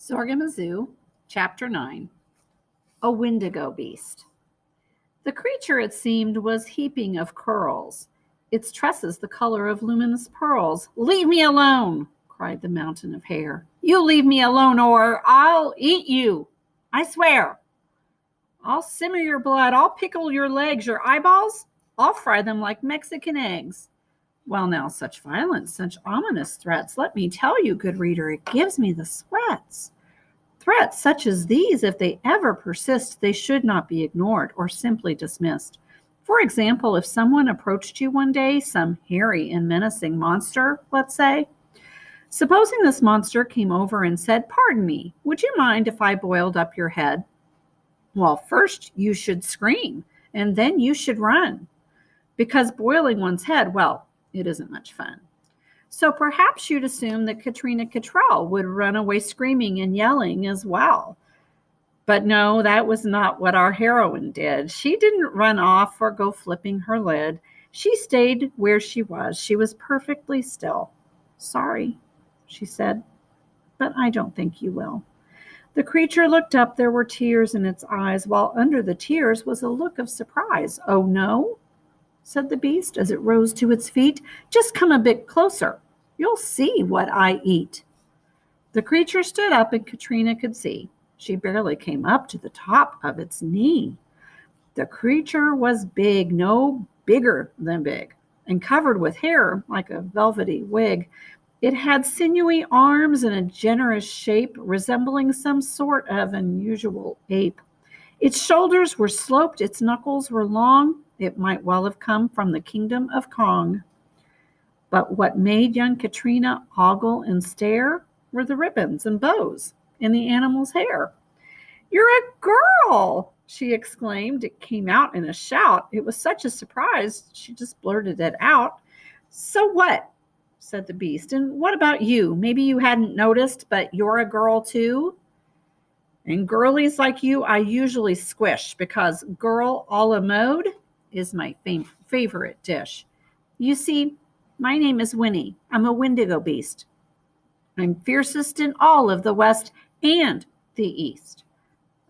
Zorgamazoo, Chapter 9. A Wendigo Beast. The creature, it seemed, was heaping of curls, its tresses the color of luminous pearls. "Leave me alone!" cried the mountain of hair. "You leave me alone, or I'll eat you! I swear! I'll simmer your blood, I'll pickle your legs, your eyeballs, I'll fry them like Mexican eggs." Well, now, such violence, such ominous threats, let me tell you, good reader, it gives me the sweats. Threats such as these, if they ever persist, they should not be ignored or simply dismissed. For example, if someone approached you one day, some hairy and menacing monster, let's say, supposing this monster came over and said, "Pardon me, would you mind if I boiled up your head?" Well, first you should scream, and then you should run, because boiling one's head, well, it isn't much fun. So perhaps you'd assume that Katrina Cottrell would run away screaming and yelling as well. But no, that was not what our heroine did. She didn't run off or go flipping her lid. She stayed where she was. She was perfectly still. "Sorry," she said, "but I don't think you will." The creature looked up. There were tears in its eyes, while under the tears was a look of surprise. "Oh, no?" said the beast as it rose to its feet. "Just come a bit closer. You'll see what I eat." The creature stood up, and Katrina could see. She barely came up to the top of its knee. The creature was big, no bigger than big, and covered with hair like a velvety wig. It had sinewy arms and a generous shape resembling some sort of unusual ape. Its shoulders were sloped, its knuckles were long. It might well have come from the kingdom of Kong. But what made young Katrina ogle and stare were the ribbons and bows in the animal's hair. "You're a girl!" she exclaimed. It came out in a shout. It was such a surprise, she just blurted it out. "So what?" said the beast. "And what about you? Maybe you hadn't noticed, but you're a girl too?" "And girlies like you I usually squish, because girl a la mode is my favorite dish. You see, my name is Winnie. I'm a Wendigo beast. I'm fiercest in all of the West and the East."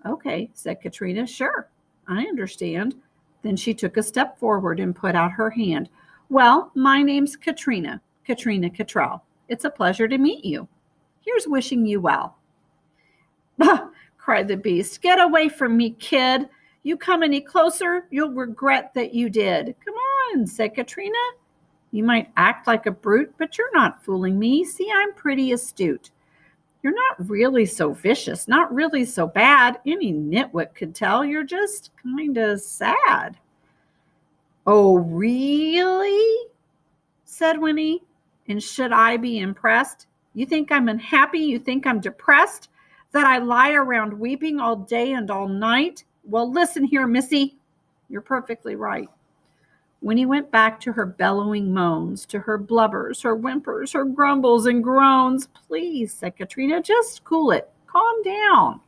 "Okay," said Katrina. "Sure, I understand." Then she took a step forward and put out her hand. "Well, my name's Katrina Cottrell. It's a pleasure to meet you. Here's wishing you well." "Bah!" cried the beast. "Get away from me, kid. You come any closer, you'll regret that you did." "Come on," said Katrina. "You might act like a brute, but you're not fooling me. See, I'm pretty astute. You're not really so vicious, not really so bad. Any nitwit could tell. You're just kind of sad." "Oh, really?" said Winnie. "And should I be impressed? You think I'm unhappy? You think I'm depressed? That I lie around weeping all day and all night? Well, listen here, missy. You're perfectly right." Winnie went back to her bellowing moans, to her blubbers, her whimpers, her grumbles and groans. "Please," said Katrina, "just cool it. Calm down.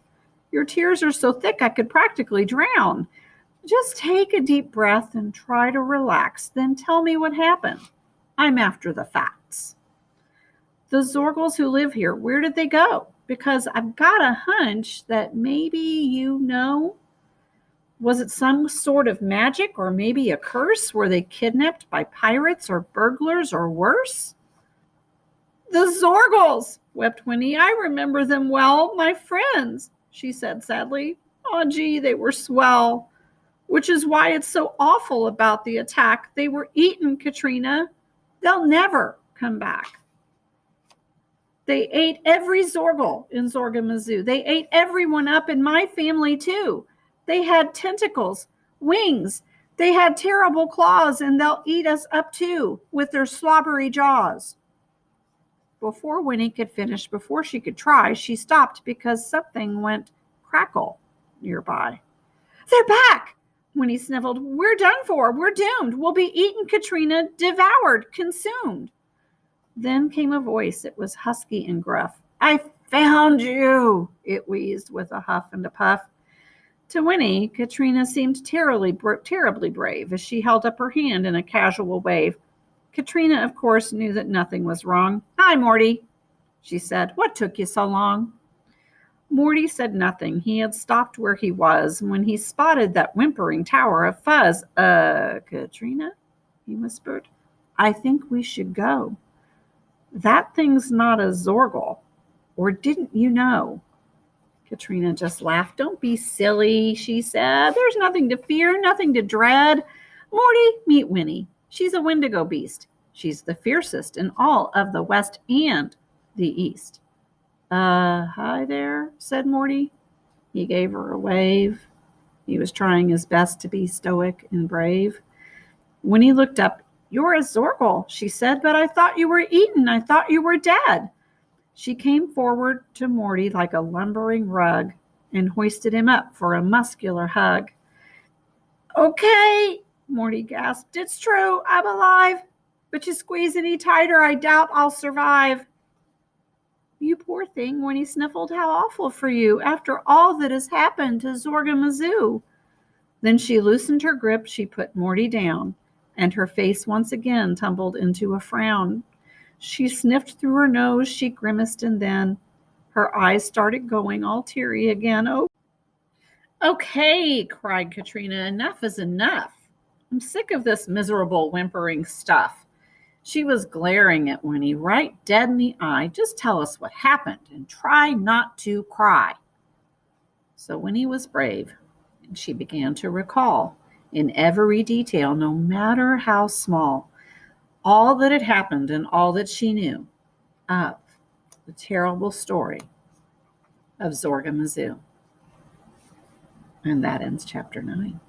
Your tears are so thick I could practically drown. Just take a deep breath and try to relax. Then tell me what happened. I'm after the facts. The Zorgals who live here, where did they go? Because I've got a hunch that maybe you know. Was it some sort of magic or maybe a curse? Were they kidnapped by pirates or burglars or worse?" "The Zorgals," wept Winnie. "I remember them well. My friends," she said sadly. "Oh, gee, they were swell. Which is why it's so awful about the attack. They were eaten, Katrina. They'll never come back. They ate every Zorgal in Zorgamazoo. They ate everyone up in my family, too. They had tentacles, wings. They had terrible claws, and they'll eat us up, too, with their slobbery jaws." Before Winnie could finish, before she could try, she stopped because something went crackle nearby. "They're back!" Winnie sniffled. "We're done for. We're doomed. We'll be eaten, Katrina, devoured, consumed." Then came a voice. It was husky and gruff. "I found you," it wheezed with a huff and a puff. To Winnie, Katrina seemed terribly brave as she held up her hand in a casual wave. Katrina, of course, knew that nothing was wrong. "Hi, Morty," she said. "What took you so long?" Morty said nothing. He had stopped where he was when he spotted that whimpering tower of fuzz. Katrina, he whispered, I think we should go. That thing's not a Zorgal. Or didn't you know? Katrina just laughed. Don't be silly, she said. There's nothing to fear, nothing to dread. Morty, meet Winnie. She's a Wendigo beast. She's the fiercest in all of the West and the East. Hi there, said Morty. He gave her a wave. He was trying his best to be stoic and brave. Winnie looked up. You're a Zorgal, she said, but I thought you were eaten. I thought you were dead. She came forward to Morty like a lumbering rug and hoisted him up for a muscular hug. Okay, Morty gasped. It's true, I'm alive. But you squeeze any tighter, I doubt I'll survive. You poor thing, Winnie sniffled. How awful for you, after all that has happened to Zorgamazoo. Then she loosened her grip, she put Morty down, and her face once again tumbled into a frown. She sniffed through her nose, she grimaced, and then her eyes started going all teary again. Oh, okay, cried Katrina, enough is enough. I'm sick of this miserable whimpering stuff. She was glaring at Winnie right dead in the eye. Just tell us what happened and try not to cry. So Winnie was brave, and she began to recall in every detail, no matter how small, all that had happened and all that she knew of the terrible story of Zorgamazoo. And that ends chapter 9.